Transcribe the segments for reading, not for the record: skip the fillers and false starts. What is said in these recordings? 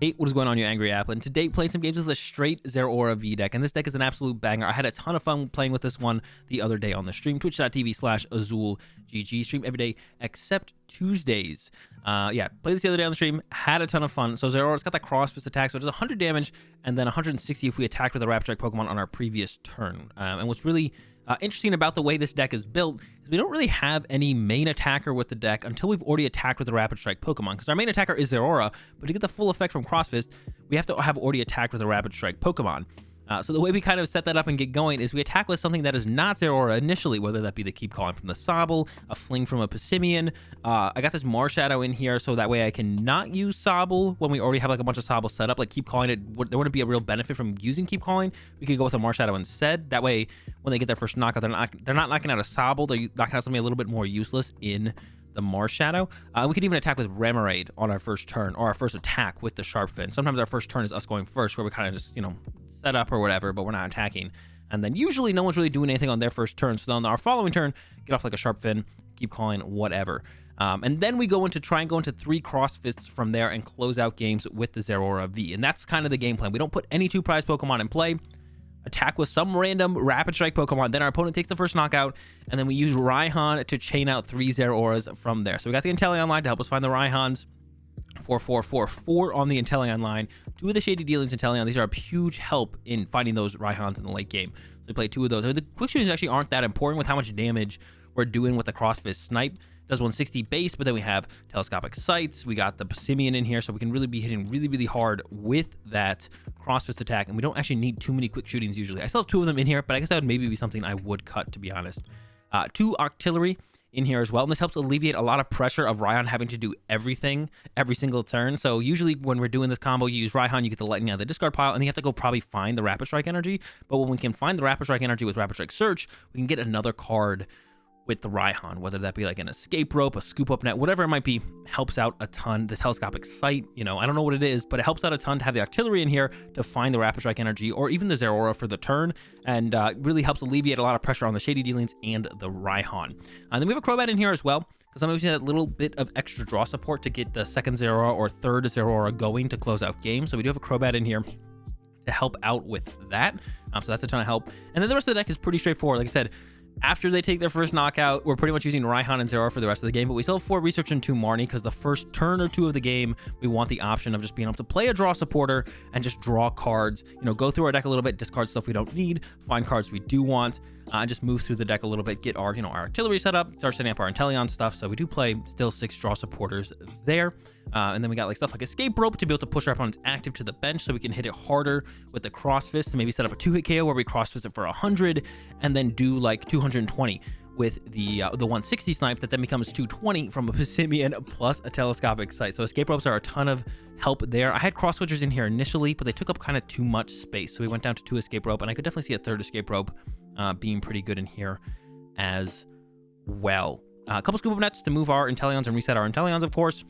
Hey, what is going on, you angry app? And today, playing some games with a straight Zeraora V deck, and this deck is an absolute banger. I had a ton of fun playing with this one the other day on the stream, twitch.tv/AzulGG. Stream every day except Tuesdays. Yeah, played this the other day on the stream, had a ton of fun. So Zeraora's got that cross fist attack, so it does 100 damage, and then 160 if we attacked with a Rapid Strike Pokemon on our previous turn. And what's really interesting about the way this deck is built is we don't really have any main attacker with the deck until we've already attacked with a Rapid Strike Pokemon, because our main attacker is Zeraora, but to get the full effect from Crossfist, we have to have already attacked with a Rapid Strike Pokemon. So the way we kind of set that up and get going is we attack with something that is not Zeraora initially, whether that be the Keep Calling from the Sobble, a Fling from a Passimian. I got this Marshadow in here so that way I can not use Sobble when we already have like a bunch of Sobble set up. Like Keep Calling, there wouldn't be a real benefit from using Keep Calling. We could go with a Marshadow instead. That way, when they get their first knockout, they're not knocking out a Sobble. They're knocking out something a little bit more useless in the Marshadow. We could even attack with Remoraid on our first turn, or our first attack with the Sharp Fin. Sometimes our first turn is us going first, where we kind of just, set up or whatever, but we're not attacking. And then usually no one's really doing anything on their first turn. So then on our following turn, get off like a Sharp Fin, Keep Calling, whatever. And then we go into try and go into 3 Cross Fists from there and close out games with the Zeraora V. And that's kind of the game plan. We don't put any 2 prize Pokemon in play. Attack with some random Rapid Strike Pokemon, then our opponent takes the first knockout, and then we use Raihan to chain out 3 Zeraoras from there. So we got the Inteleon line to help us find the Raihans. 4-4-4-4 on the Inteleon line. 2 of the Shady Dealings Inteleon. These are a huge help in finding those Raihans in the late game. So we play 2 of those. The quick shootings actually aren't that important with how much damage we're doing with the Crossfist Snipe. It does 160 base, but then we have Telescopic Sights. We got the Passimian in here, so we can really be hitting really hard with that Crossfist attack, and we don't actually need too many quick shootings usually. I still have 2 of them in here, but I guess that would maybe be something I would cut, to be honest. 2 Artillery in here as well, and this helps alleviate a lot of pressure of Raihan having to do everything every single turn. So usually when we're doing this combo, you use Raihan, you get the lightning out of the discard pile, and you have to go probably find the Rapid Strike energy. But when we can find the Rapid Strike energy with Rapid Strike Search, we can get another card with the Raihan, whether that be like an Escape Rope, a Scoop Up Net, whatever it might be. Helps out a ton. The Telescopic Sight, I don't know what it is, but it helps out a ton to have the Artillery in here to find the Rapid Strike energy, or even the Zeraora for the turn, and really helps alleviate a lot of pressure on the Shady Dealings and the Raihan. And then we have a Crobat in here as well, because I'm using that little bit of extra draw support to get the second Zeraora or third Zeraora going to close out games. So we do have a Crobat in here to help out with that. So that's a ton of help. And then the rest of the deck is pretty straightforward. Like I said, after they take their first knockout, we're pretty much using Raihan and Zeraora for the rest of the game, but we still have 4 Research and 2 Marnie, because the first turn or 2 of the game, we want the option of just being able to play a draw supporter and just draw cards, go through our deck a little bit, discard stuff we don't need, find cards we do want, and just move through the deck a little bit, get our, our Artillery set up, start setting up our Inteleon stuff. So we do play still 6 draw supporters there. And then we got like stuff like Escape Rope to be able to push our opponent's active to the bench so we can hit it harder with the Cross Fist, and maybe set up a 2-hit KO where we Cross Fist it for 100 and then do like 220 with the 160 Snipe that then becomes 220 from a Passimian plus a Telescopic Sight. So Escape Ropes are a ton of help there. I had Cross Switchers in here initially, but they took up kind of too much space. So we went down to 2 Escape Rope, and I could definitely see a 3rd Escape Rope being pretty good in here as well. A couple Scoop Up Nets to move our Inteleons and reset our Inteleons, of course.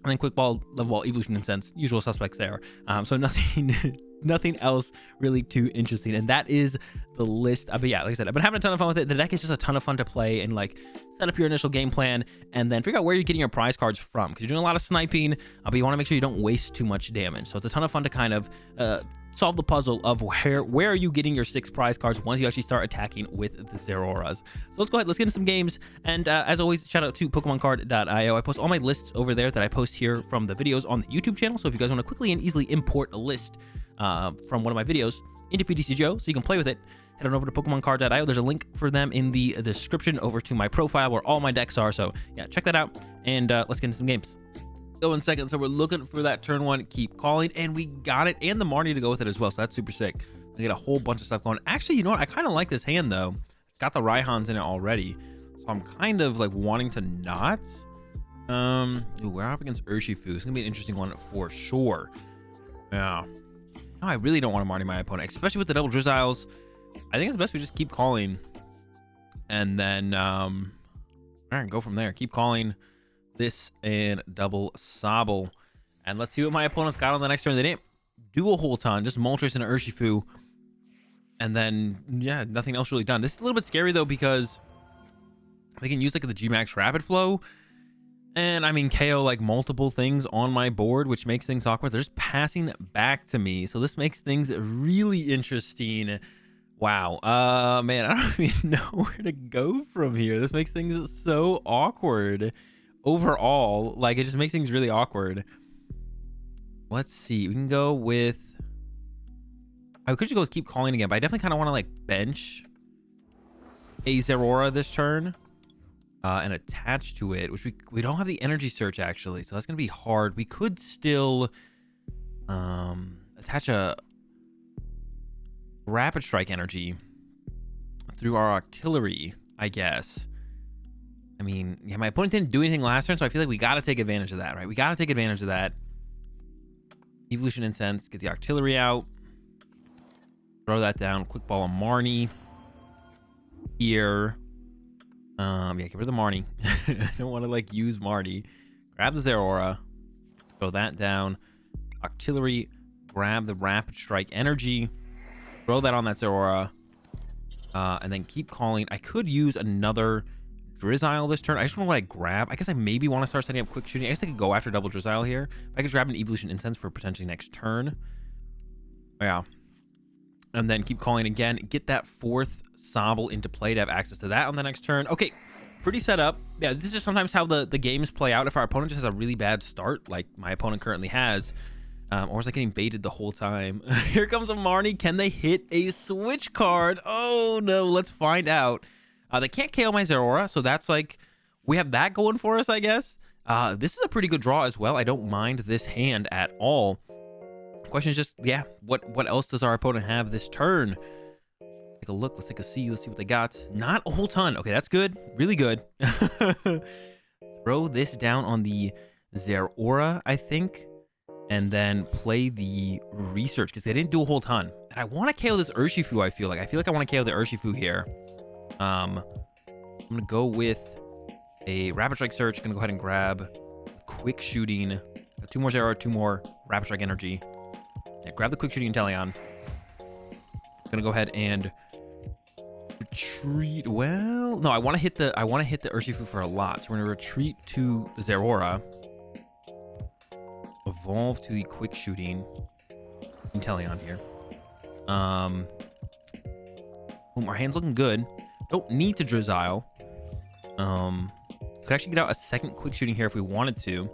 And then Quick Ball, Level Ball, Evolution Incense, usual suspects there. So nothing else really too interesting. And that is the list. But yeah, like I said, I've been having a ton of fun with it. The deck is just a ton of fun to play and like set up your initial game plan and then figure out where you're getting your prize cards from, because you're doing a lot of sniping, but you want to make sure you don't waste too much damage. So it's a ton of fun to kind of solve the puzzle of where are you getting your 6 prize cards once you actually start attacking with the Zeraoras. So let's go ahead, let's get into some games. And as always, shout out to PokemonCard.io. I post all my lists over there that I post here from the videos on the YouTube channel. So if you guys want to quickly and easily import a list from one of my videos into PTCGO so you can play with it, head on over to PokemonCard.io. There's a link for them in the description over to my profile where all my decks are. So yeah, check that out, and let's get into some games. Go in second. So we're looking for that turn 1 Keep Calling, and we got it, and the Marnie to go with it as well. So that's super sick. I get a whole bunch of stuff going. Actually, you know what? I kind of like this hand though. It's got the Raihans in it already, so I'm kind of like wanting to not. Ooh, we're up against Urshifu. It's gonna be an interesting one for sure. Yeah. No, I really don't want to Marnie my opponent, especially with the double Drizziles. I think it's best we just keep calling, and then all right, go from there. Keep calling this and double Sobble, and let's see what my opponent's got on the next turn. They didn't do a whole ton, just Moltres and Urshifu, and then yeah, nothing else really done. This is a little bit scary though, because they can use like the G-Max Rapid Flow, And I mean, KO like multiple things on my board, which makes things awkward. They're just passing back to me. So this makes things really interesting. Wow. Man, I don't even know where to go from here. This makes things so awkward overall. Like, it just makes things really awkward. Let's see. We can go with... I could just go with keep calling again, but I definitely kind of want to like bench a Zeraora this turn and attach to it, which we don't have the energy search actually, so that's gonna be hard. We could still attach a rapid strike energy through our artillery, I guess. I mean, yeah, my opponent didn't do anything last turn, so I feel like we got to take advantage of that, right? We got to take advantage of that. Evolution Incense, get the artillery out. Throw that down. Quick ball of Marnie. Here. Yeah, get rid of the Marnie. I don't want to, like, use Marnie. Grab the Zeraora. Throw that down. Artillery. Grab the Rapid Strike energy. Throw that on that Zeraora. And then keep calling. I could use another Drizzile this turn. I just don't know what I grab. I guess I maybe want to start setting up quick shooting. I guess I could go after double Drizzile here. I could grab an Evolution Incense for potentially next turn. Yeah. And then keep calling again. Get that fourth Sobble into play to have access to that on the next turn. Okay. Pretty set up. Yeah, this is sometimes how the games play out. If our opponent just has a really bad start, like my opponent currently has, or is like getting baited the whole time. Here comes a Marnie. Can they hit a switch card? Oh, no. Let's find out. They can't KO my Zeraora, so that's like, we have that going for us, I guess. This is a pretty good draw as well. I don't mind this hand at all. Question is just, yeah, what else does our opponent have this turn? Take a look. Let's take a see. Let's see what they got. Not a whole ton. Okay, that's good. Really good. Throw this down on the Zeraora, I think, and then play the research because they didn't do a whole ton. And I want to KO this Urshifu, I feel like. I want to KO the Urshifu here. I'm going to go with a Rapid Strike Search. Going to go ahead and grab Quick Shooting. Got 2 more Zeraora, 2 more Rapid Strike Energy. Yeah, grab the Quick Shooting Inteleon. Going to go ahead and retreat. Well, no, I want to hit the Urshifu for a lot. So we're going to retreat to the Zeraora. Evolve to the Quick Shooting Inteleon here. Boom, our hand's looking good. Don't need to Drizzile. Could actually get out a second Quick Shooting here if we wanted to.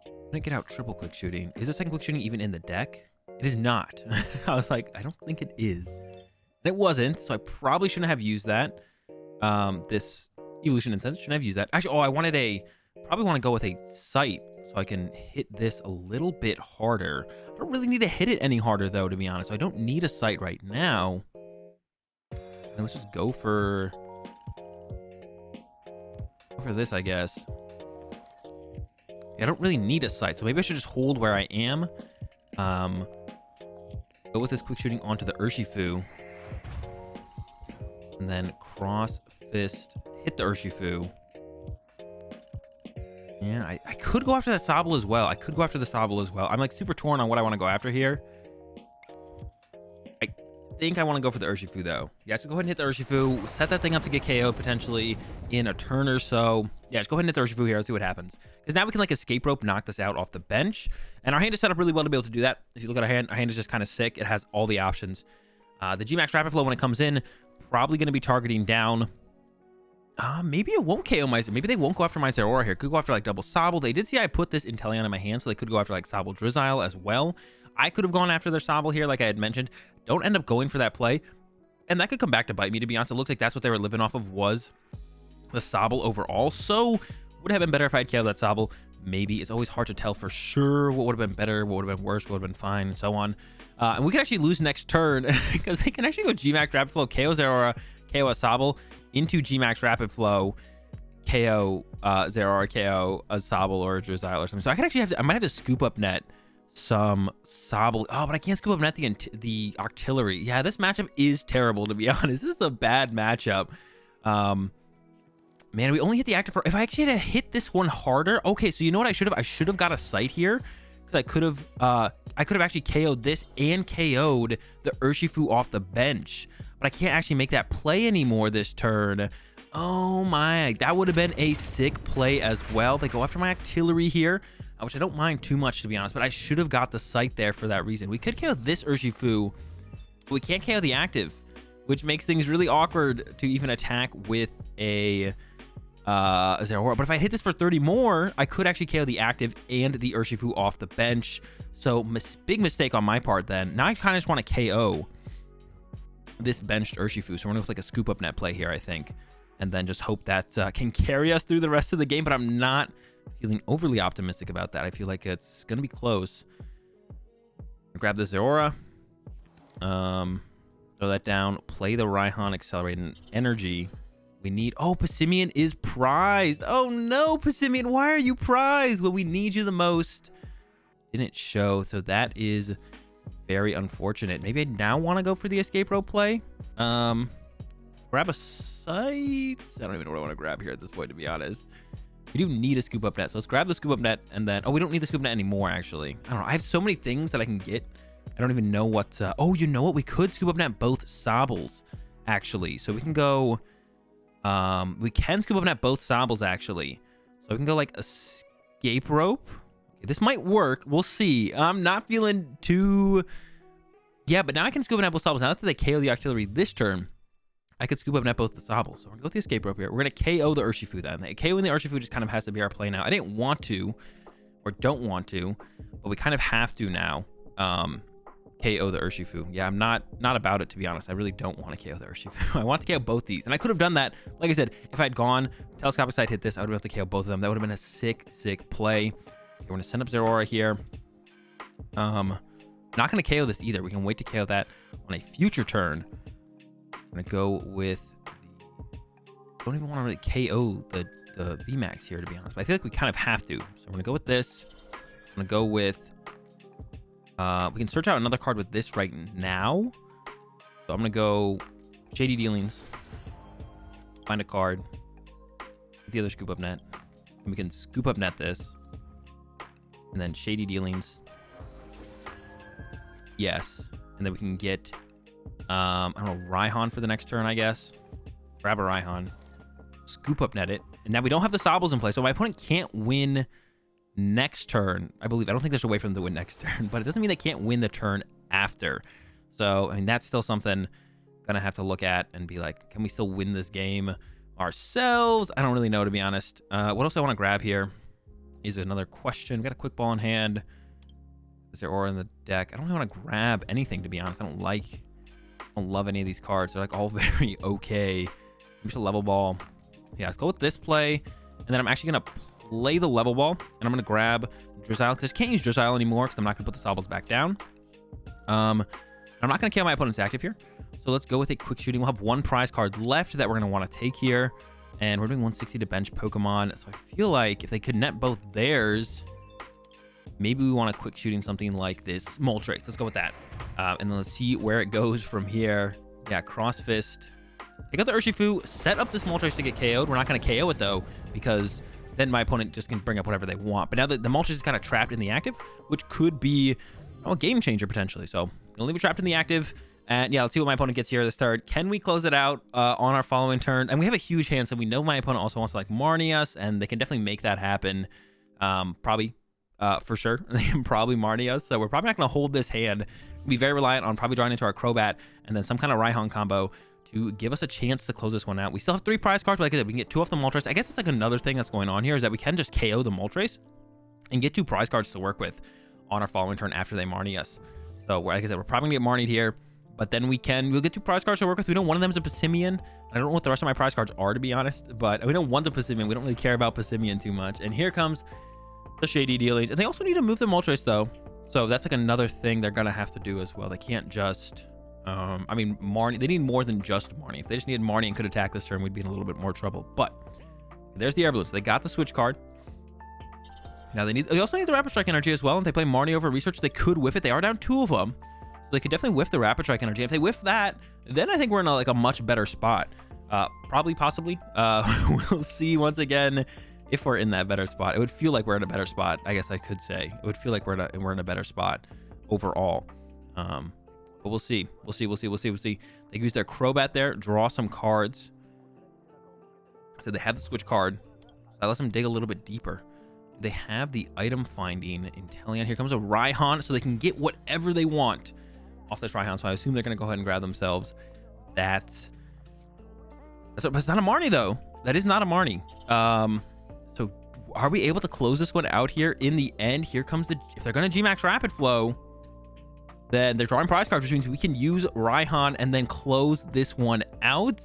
I'm gonna get out triple Quick Shooting. Is the second Quick Shooting even in the deck? It is not. I was like, I don't think it is. And it wasn't, so I probably shouldn't have used that. This Evolution Incense, shouldn't have used that. Actually, I probably want to go with a Sight so I can hit this a little bit harder. I don't really need to hit it any harder, though, to be honest. So I don't need a Sight right now. And let's just go for this, I guess. Yeah, I don't really need a Sight, so maybe I should just hold where I am. Go with this Quick Shooting onto the Urshifu. And then Cross Fist, hit the Urshifu. Yeah, I could go after that Sobble as well. I'm like super torn on what I want to go after here. I think I want to go for the Urshifu though. Yeah, so go ahead and hit the Urshifu. Set that thing up to get KO'd potentially in a turn or so. Yeah, just go ahead and hit the Urshifu here. Let's see what happens. Because now we can like escape rope, knock this out off the bench. And our hand is set up really well to be able to do that. If you look at our hand is just kind of sick. It has all the options. The G-Max Rapid Flow when it comes in, probably going to be targeting down. Maybe it won't KO my... Maybe they won't go after my Zeraora here. Could go after like double Sobble. They did see I put this Inteleon in my hand, so they could go after like Sobble Drizzile as well. I could have gone after their Sobble here, like I had mentioned. Don't end up going for that play. And that could come back to bite me, to be honest. It looks like that's what they were living off of, was the Sobble overall. So would have been better if I had KO'd that Sobble. Maybe. It's always hard to tell for sure what would have been better, what would have been worse, what would have been fine, and so on. And we could actually lose next turn because they can actually go G-Max Rapid Flow, KO Zeraora, KO a Sobble, into G-Max Rapid Flow, KO Zeraora, KO a Sobble or a Drizzile or something. So I could actually I might have to scoop up net some Sobble. Oh, but I can't scoop up net the artillery. Yeah, this matchup is terrible, to be honest. This is a bad matchup. Man, we only hit the active for... If I actually had to hit this one harder... Okay, so you know what I should have? I should have got a Sight here. Because I could have actually KO'd this and KO'd the Urshifu off the bench. But I can't actually make that play anymore this turn. Oh my, that would have been a sick play as well. They go after my artillery here, which I don't mind too much, to be honest, but I should have got the sight there for that reason. We could KO this Urshifu, but we can't KO the active, which makes things really awkward to even attack with a Zeraora. But if I hit this for 30 more, I could actually KO the active and the Urshifu off the bench. So big mistake on my part then. Now I kind of just want to KO this benched Urshifu. So we're going to go with like a scoop up net play here, I think. And then just hope that can carry us through the rest of the game. But I'm not feeling overly optimistic about that. I feel like it's going to be close. Grab the Zeraora. Throw that down. Play the Raihan accelerating energy. We need... Oh, Passimian is prized. Oh, no, Passimian. Why are you prized when we need you the most? Didn't show. So that is very unfortunate. Maybe I now want to go for the escape rope play. Grab a sight. I don't even know what I want to grab here at this point, to be honest. We do need a scoop up net. So let's grab the scoop up net and then... Oh, we don't need the scoop net anymore, actually. I don't know. I have so many things that I can get. I don't even know what... Oh, you know what? We could scoop up net both Sobbles, actually. So we can go... we can scoop up net both Sobbles, actually. So we can go like escape rope. Okay, this might work. We'll see. I'm not feeling too... Yeah, but now I can scoop up net both Sobbles. Now that they KO the artillery this turn, I could scoop up net both the Sobbles. So we're going to go with the escape rope here. We're going to KO the Urshifu then. KOing the Urshifu just kind of has to be our play now. I didn't want to, or don't want to, but we kind of have to now. KO the Urshifu. Yeah, I'm not about it, to be honest. I really don't want to KO the Urshifu. I want to KO both these. And I could have done that. Like I said, if I'd gone telescopic side hit this, I would have been able to KO both of them. That would have been a sick play. Okay, we're going to send up Zeraora here. Not going to KO this either. We can wait to KO that on a future turn. I'm going to go with the... Don't even want to really KO the VMAX here, to be honest. But I feel like we kind of have to. So we're going to go with this. I'm going to go with... we can search out another card with this right now. So I'm going to go Shady Dealings. Find a card. Get the other scoop up net. And we can scoop up net this. And then Shady Dealings. Yes. And then we can get, I don't know, Raihan for the next turn, I guess. Grab a Raihan. Scoop up net it. And now we don't have the Sobbles in play. So my opponent can't win next turn, I believe. I don't think there's a way for them to win next turn, but it doesn't mean they can't win the turn after. So, I mean, that's still something gonna have to look at and be like, can we still win this game ourselves? I don't really know, to be honest. What else I want to grab here is another question. We got a quick ball in hand. Is there aura in the deck? I don't really want to grab anything, to be honest. I don't love any of these cards. They're like all very okay. Just a level ball. Yeah, let's go with this play. And then I'm actually gonna play the level ball, and I'm going to grab Drizzile, because I can't use Drizzile anymore because I'm not going to put the Sobbles back down. I'm not going to kill my opponent's active here. So let's go with a quick shooting. We'll have one prize card left that we're going to want to take here. And we're doing 160 to bench Pokemon. So I feel like if they could net both theirs, maybe we want a quick shooting something like this Moltres. Let's go with that. And then let's see where it goes from here. Yeah, Cross Fist. I got the Urshifu, set up this Moltres to get KO'd. We're not going to KO it, though, because then my opponent just can bring up whatever they want. But now the Moltres is kind of trapped in the active, which could be a game changer potentially. So I'm gonna leave it trapped in the active. And yeah, let's see what my opponent gets here this turn. Can we close it out on our following turn? And we have a huge hand, so we know my opponent also wants to like Marnie us, and they can definitely make that happen. Probably, for sure. They can probably Marnie us. So we're probably not gonna hold this hand. We'll be very reliant on probably drawing into our Crobat and then some kind of Raihan combo to give us a chance to close this one out. We still have 3 prize cards, but like I said, we can get 2 off the Moltres. I guess it's like another thing that's going on here is that we can just KO the Moltres and get 2 prize cards to work with on our following turn after they Marnie us. So like I said, we're probably gonna get Marnied here, but then we'll get 2 prize cards to work with. We know one of them is a Passimian. I don't know what the rest of my prize cards are, to be honest, but we know one's a Passimian. We don't really care about Passimian too much. And here comes the Shady Dealings. And they also need to move the Moltres though. So that's like another thing they're gonna have to do as well. They can't just... I mean, Marnie, they need more than just Marnie. If they just needed Marnie and could attack this turn, we'd be in a little bit more trouble. But there's the Air Balloon. So they got the switch card. Now they also need the Rapid Strike energy as well. And if they play Marnie over Research, they could whiff it. They are down 2 of them. So they could definitely whiff the Rapid Strike energy. If they whiff that, then I think we're in a much better spot. Probably, possibly. We'll see once again if we're in that better spot. It would feel like we're in a better spot, I guess I could say. It would feel like we're in a better spot overall. But we'll see. We'll see. They use their Crobat there, draw some cards. So they have the switch card. That lets them dig a little bit deeper. They have the item finding Inteleon. Here comes a Raihan, so they can get whatever they want off this Raihan. So I assume they're going to go ahead and grab themselves that. But it's not a Marnie, though. That is not a Marnie. So are we able to close this one out here in the end? Here comes the... If they're going to Gmax Rapid Flow, then they're drawing prize cards, which means we can use Raihan and then close this one out.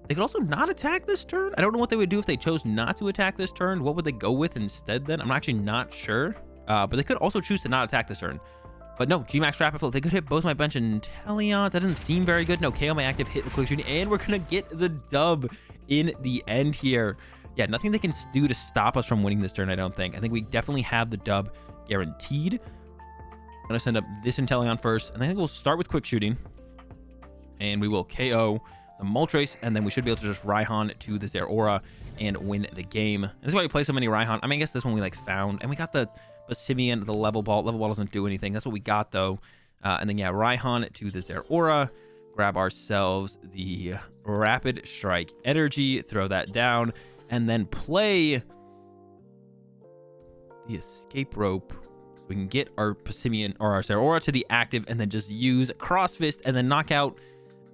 They could also not attack this turn. I don't know what they would do if they chose not to attack this turn. What would they go with instead then? I'm actually not sure. But they could also choose to not attack this turn. But no, Gmax Rapid Flow. They could hit both my bench and Inteleon. That doesn't seem very good. No, KO my active, hit with quick shooting. And we're going to get the dub in the end here. Yeah, nothing they can do to stop us from winning this turn, I don't think. I think we definitely have the dub guaranteed. I'm going to send up this Inteleon first. And I think we'll start with quick shooting. And we will KO the Moltres, and then we should be able to just Raihan to the Zeraora and win the game. And this is why we play so many Raihan. I mean, I guess this one we like found, and we got the Basimian, the level ball. Level ball doesn't do anything. That's what we got though. And then yeah, Raihan to the Zeraora. Grab ourselves the Rapid Strike Energy, throw that down, and then play the Escape Rope. So we can get our Basimian or our Zeraora to the active, and then just use Cross Fist and then knock out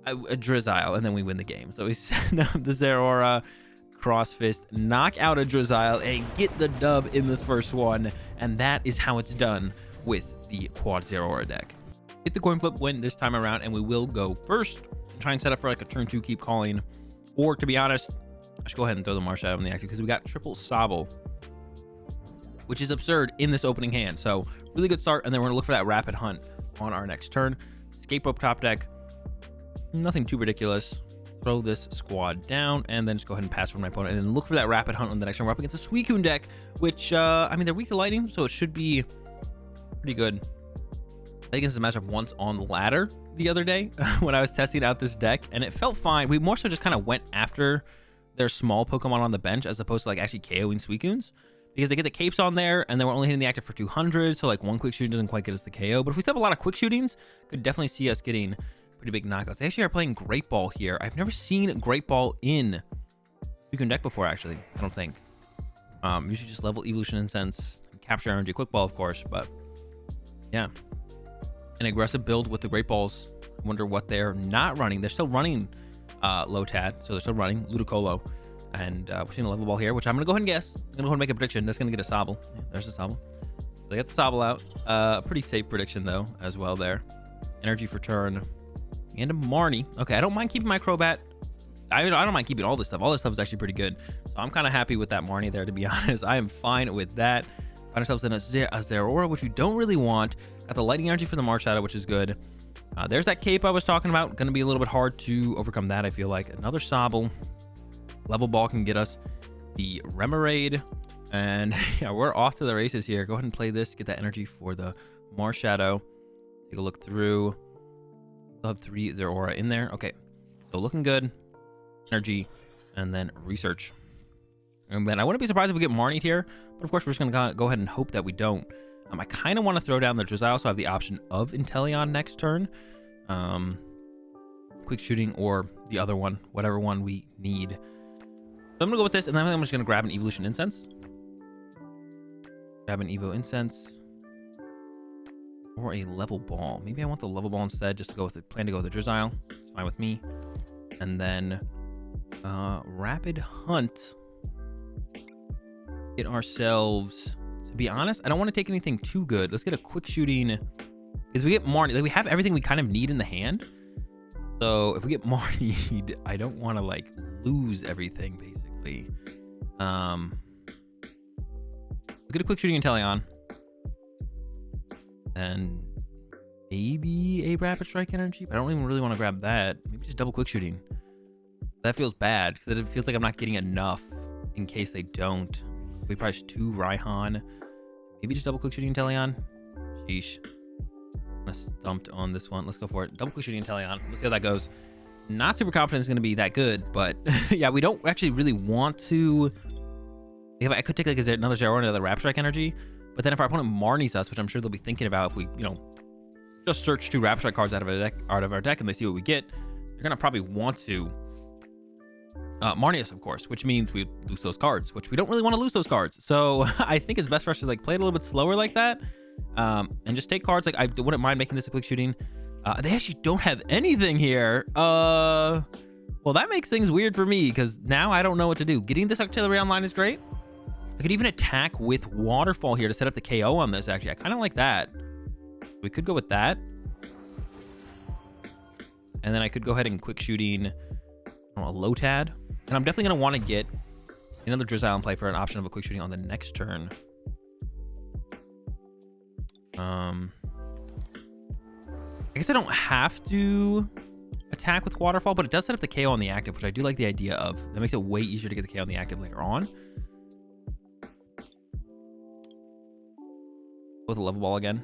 a Drizzile, and then we win the game. So we send up the Zeraora, Cross Fist, knock out a Drizzile, and get the dub in this first one. And that is how it's done with the Quad Zeraora deck. Get the coin flip win this time around, and we will go first. Try and set up for like a turn 2 keep calling. Or to be honest, I should go ahead and throw the Marshadow in the active because we got triple Sobble, which is absurd in this opening hand. So really good start, and then we're gonna look for that Rapid Hunt on our next turn. Escape Rope top deck. Nothing too ridiculous. Throw this squad down and then just go ahead and pass from my opponent, and then look for that Rapid Hunt on the next turn. We're up against a Suicune deck, which I mean, they're weak to lightning, so it should be pretty good. I think it's a matchup once on the ladder the other day when I was testing out this deck, and it felt fine. We more so just kind of went after their small Pokemon on the bench as opposed to like actually KOing Suicunes, because they get the capes on there and then we're only hitting the active for 200, so like one quick shooting doesn't quite get us the KO. But if we set up a lot of quick shootings, could definitely see us getting pretty big knockouts. They actually are playing Great Ball here. I've never seen Great Ball in Suicune deck before, actually. I don't think. Usually just level Evolution Incense, capture energy, quick ball, of course, but yeah. An aggressive build with the Great Balls. I wonder what they're not running. They're still running Lotad, so they're still running Ludicolo. And we're seeing a level ball here, which I'm going to go ahead and guess. I'm going to go ahead and make a prediction. That's going to get a Sobble. Yeah, there's a Sobble. So they got the Sobble out. Pretty safe prediction, though, as well there. Energy for turn. And a Marnie. Okay, I don't mind keeping my Crobat. I don't mind keeping all this stuff. All this stuff is actually pretty good. So I'm kind of happy with that Marnie there, to be honest. I am fine with that. Find ourselves in a Zeraora, which we don't really want. Got the Lightning Energy for the Marshadow, which is good. There's that Cape I was talking about. Going to be a little bit hard to overcome that, I feel like. Another Sobble. Level Ball can get us the Remoraid. And yeah, we're off to the races here. Go ahead and play this. Get that energy for the Marshadow. Take a look through. Still have 3 Zeraora in there. Okay, so looking good. Energy, and then research. And then I wouldn't be surprised if we get Marnied here, but of course we're just gonna go ahead and hope that we don't. I kind of want to throw down the Drizzile, so I have the option of Inteleon next turn. Quick shooting or the other one, whatever one we need. So I'm gonna go with this, and then I'm just gonna grab an Evolution Incense. Grab an Evo Incense. Or a level ball. Maybe I want the level ball instead, just to go with it. Plan to go with the Drizzile. It's fine with me. And then Rapid Hunt. Get ourselves, to be honest, I don't want to take anything too good. Let's get a quick shooting. Because we get Marnie, like we have everything we kind of need in the hand. So if we get Marnie, I don't want to like lose everything basically. Get a quick shooting Inteleon. And maybe a Rapid Strike Energy, but I don't even really want to grab that. Maybe just double quick shooting. That feels bad because it feels like I'm not getting enough in case they don't. We probably just 2 Raihan. Maybe just double quick shooting Inteleon. Sheesh. I'm stumped on this one. Let's go for it. Double quick shooting Inteleon. Let's see how that goes. Not super confident it's going to be that good, but yeah, we don't actually really want to. Yeah, I could take like another Zeraora, another Rapid Strike Energy. But then if our opponent Marnies us, which I'm sure they'll be thinking about if we, just search 2 Rapid Strike cards out of our deck, and they see what we get, they're gonna probably want to Marnius, of course, which means we lose those cards, which we don't really want to lose those cards. So I think it's best for us to like play it a little bit slower like that, and just take cards. Like I wouldn't mind making this a quick shooting. They actually don't have anything here. Well, that makes things weird for me because now I don't know what to do. Getting this artillery online is great. I could even attack with Waterfall here to set up the KO on this. Actually, I kind of like that. We could go with that, and then I could go ahead and quick shooting a Lotad. And I'm definitely going to want to get another Drizzile in play for an option of a quick shooting on the next turn. I guess I don't have to attack with Waterfall, but it does set up the KO on the active, which I do like the idea of. That makes it way easier to get the KO on the active later on. With a level ball again.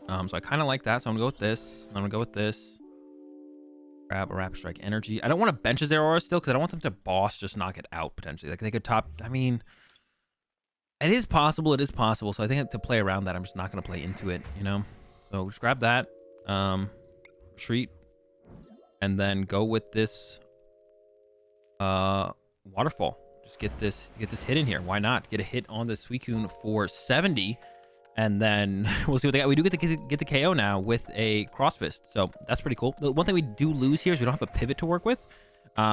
So I kind of like that. So I'm going to go with this. I'm going to go with this. Grab a Rapid Strike Energy. I don't want to bench their aura still because I don't want them to boss just knock it out potentially. Like they could top. I mean, it is possible. It is possible. So I think to play around that, I'm just not going to play into it, you know? So just grab that. Retreat. And then go with this Waterfall. Just get this hit in here. Why not? Get a hit on the Suicune for 70. And then we'll see what they got. We do get to get the KO now with a Cross Fist. So that's pretty cool. The one thing we do lose here is we don't have a pivot to work with,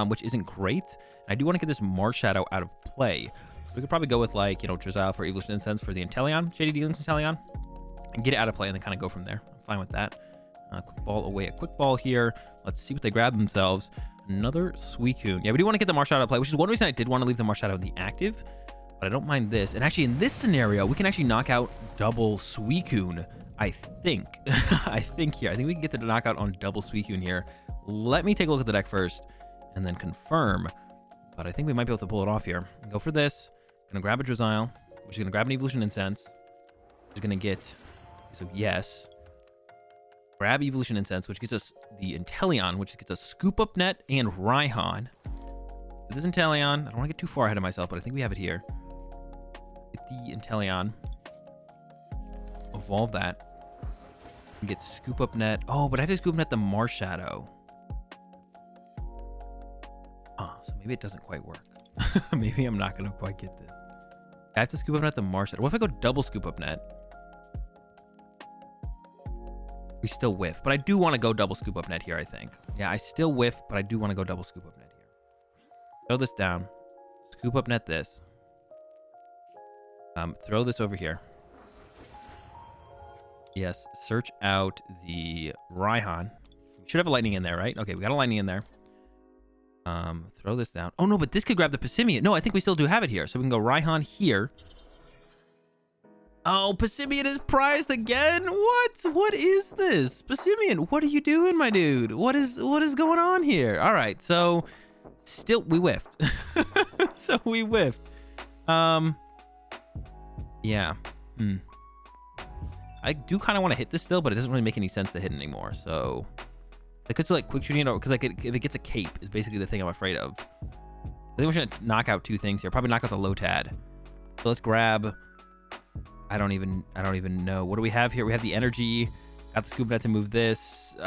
which isn't great. And I do want to get this Marsh Shadow out of play. We could probably go with like, you know, Drizzile for Evolution Incense for the Inteleon, Shady Dealings Inteleon, and get it out of play and then kind of go from there. I'm fine with that. Quick ball away, a quick ball here. Let's see what they grab themselves. Another Suicune. Yeah, we do want to get the Marsh Shadow out of play, which is one reason I did want to leave the Marsh Shadow in the active. But I don't mind this. And actually, in this scenario, we can actually knock out double Suicune, I think. I think we can get the knockout on double Suicune here. Let me take a look at the deck first and then confirm. But I think we might be able to pull it off here. Go for this. Gonna grab a Drizzile, which is gonna grab an Evolution Incense. Which is gonna get, so yes. Grab Evolution Incense, which gets us the Inteleon, which gets us Scoop Up Net and Raihan. This is Inteleon. I don't want to get too far ahead of myself, but I think we have it here. Get the Inteleon. Evolve that. And get Scoop Up Net. Oh, but I have to Scoop Net the Marsh Shadow. Oh, so maybe it doesn't quite work. Maybe I'm not going to quite get this. I have to Scoop Up Net the Marsh Shadow. What if I go double Scoop Up Net? We still whiff, but I do want to go double Scoop Up Net here, I think. Yeah, I still whiff, but I do want to go double Scoop Up Net here. Throw this down. Scoop Up Net this. Throw this over here. Yes, search out the Raihan. We should have a lightning in there, right? Okay, we got a lightning in there. Throw this down. Oh, no, but this could grab the Passimian. No, I think we still do have it here. So we can go Raihan here. Oh, Passimian is prized again? What? What is this? Passimian, what are you doing, my dude? What is going on here? All right, so still we whiffed. So we whiffed. Yeah. I do kind of want to hit this still, but it doesn't really make any sense to hit anymore. So I could still like quick shooting it, because like if it gets a cape is basically the thing I'm afraid of. I think we're gonna knock out two things here. Probably knock out the Lotad. So let's grab. I don't even know. What do we have here? We have the energy. Got the Scoop Net to move this. Maybe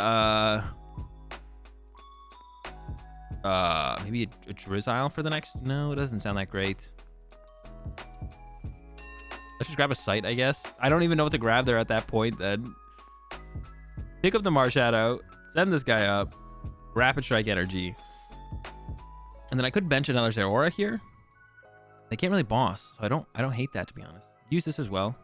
a Drizzile for the next. No, it doesn't sound that great. Let's just grab a Sight, I guess. I don't even know what to grab there at that point then. Pick up the Marsh Shadow. Send this guy up. Rapid Strike Energy. And then I could bench another Zeraora here. They can't really boss, so I don't hate that, to be honest. Use this as well.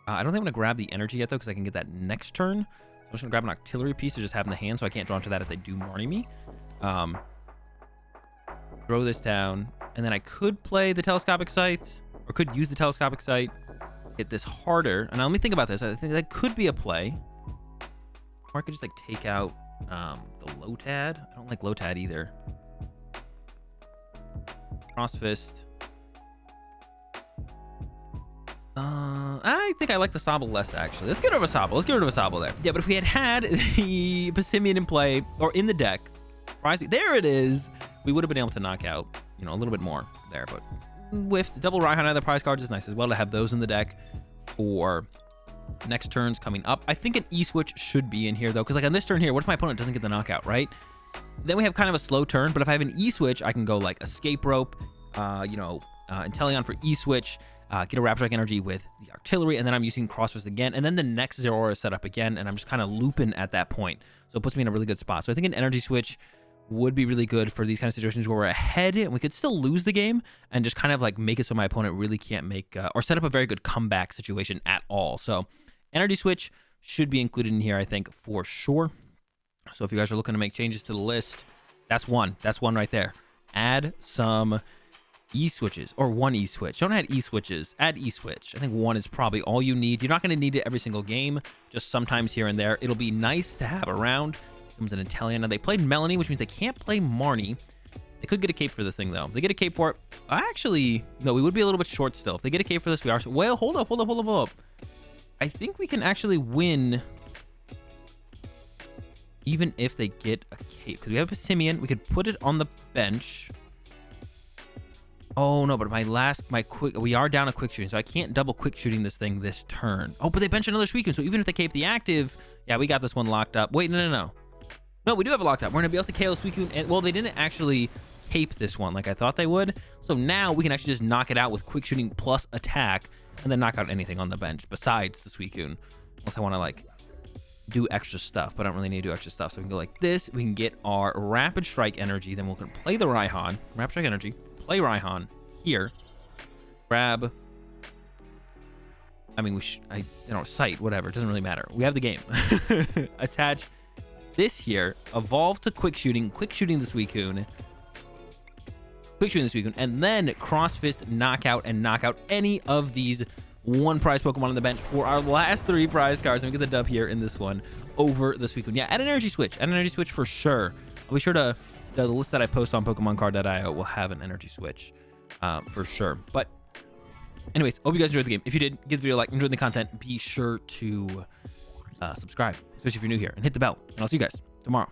I don't think I'm going to grab the energy yet, though, because I can get that next turn. So I'm just going to grab an artillery piece to just have in the hand so I can't draw into that if they do Marnie me. Throw this down. And then I could play the Telescopic Sight, or could use the Telescopic Sight, hit this harder. And now let me think about this. I think that could be a play. Or I could just like take out the Lotad. I don't like Lotad either. Cross Fist. I think I like the Sobble less, actually. Let's get rid of a Sobble. Let's get rid of a Sobble there. Yeah, but if we had the Passimian in play, or in the deck, there it is, we would have been able to knock out, you know, a little bit more there. But with double Raihan and other prize cards, is nice as well to have those in the deck for next turns coming up. I think an E-Switch should be in here, though, because like on this turn here, what if my opponent doesn't get the knockout, right? Then we have kind of a slow turn, but if I have an E-switch, I can go like Escape Rope, Inteleon for E-switch, get a Rapid Strike energy with the artillery, and then I'm using Crossfist again, and then the next Zeraora is set up again, and I'm just kind of looping at that point. So it puts me in a really good spot. So I think an energy switch would be really good for these kind of situations where we're ahead and we could still lose the game and just kind of like make it so my opponent really can't make or set up a very good comeback situation at all. So energy switch should be included in here, I think, for sure. So if you guys are looking to make changes to the list, that's one right there. Add some E-switches, or one E-switch. Don't add E-switches, add E-switch. I think one is probably all you need. You're not going to need it every single game, just sometimes here and there. It'll be nice to have around. Comes an Inteleon. Now they played Melanie, which means they can't play Marnie. They could get a cape for this thing, though. If they get a cape for it, actually, no, we would be a little bit short still. If they get a cape for this, we are. Well, hold up. I think we can actually win even if they get a cape. Because we have a Simeon. We could put it on the bench. Oh, no, but we are down a quick shooting, so I can't double quick shooting this thing this turn. Oh, but they bench another Suicune, so even if they cape the active, yeah, we got this one locked up. Wait, no. No, we do have it locked up. We're going to be able to KO Suicune, and, well, they didn't actually cape this one like I thought they would, so now we can actually just knock it out with quick shooting plus attack, and then knock out anything on the bench besides the Suicune, unless I want to, like, do extra stuff, but I don't really need to do extra stuff, so we can go like this. We can get our Rapid Strike energy, then we're going to play the Raihan, Rapid Strike energy, play Raihan here, grab, I mean, sight, whatever, it doesn't really matter. We have the game. Attach this here, evolve to quick shooting the Suicune, and then Cross Fist, knock out any of these one prize Pokemon on the bench for our last 3 prize cards, and we get the dub here in this one over the Suicune. Yeah, add an energy switch for sure. I'll be sure to, the list that I post on PokemonCard.io will have an energy switch for sure. But anyways, hope you guys enjoyed the game. If you did, give the video a like, enjoyed the content, be sure to subscribe, especially if you're new here, and hit the bell. And I'll see you guys tomorrow.